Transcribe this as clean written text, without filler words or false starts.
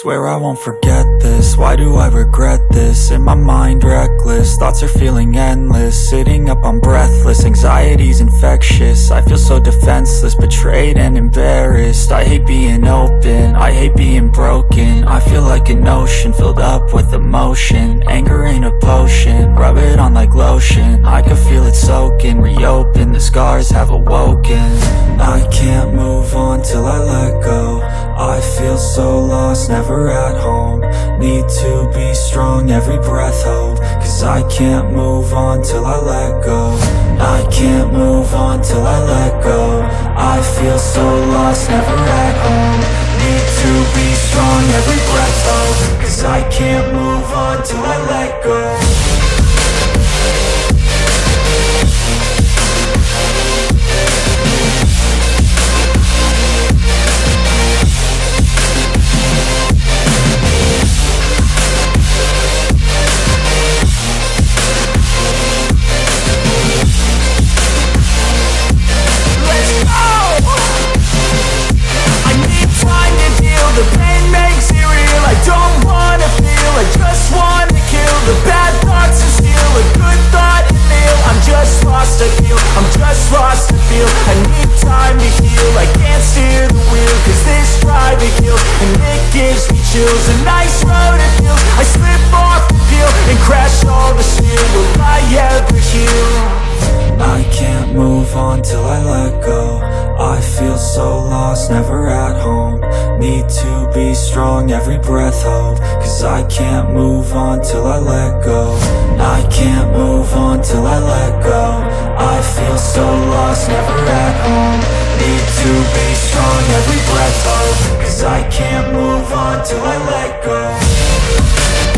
Swear I won't forget this, why do I regret this? In my mind reckless, thoughts are feeling endless. Sitting up I'm breathless, anxiety's infectious. I feel so defenseless, betrayed and embarrassed. I hate being open, I hate being broken. I feel like an ocean filled up with emotion. Anger ain't a potion, rub it on like lotion. I can feel it soaking, reopen, the scars have awoken. I can't move on till I let go. I feel so lost, never at home. Need to be strong, every breath hope. Cause I can't move on till I let go. I can't move on till I let go. I feel so lost, never at home. Need to be strong, every breath hope. Cause I can't move on till I let go. The pain makes it real, I don't wanna feel, I just wanna kill the bad thoughts and steal a good thought and feel. I'm just lost, I feel, I'm just lost, I feel. I need time to heal, I can't steer the wheel. Cause this drive it kills, and it gives me chills. A nice road it feels, I slip off the peel and crash all the steel. Will I ever heal? I can't move on till I let go. I feel so lost, never at home. Need to be strong, every breath hope. Cause I can't move on till I let go. I can't move on till I let go. I feel so lost, never at home. Need to be strong, every breath hope. Cause I can't move on till I let go.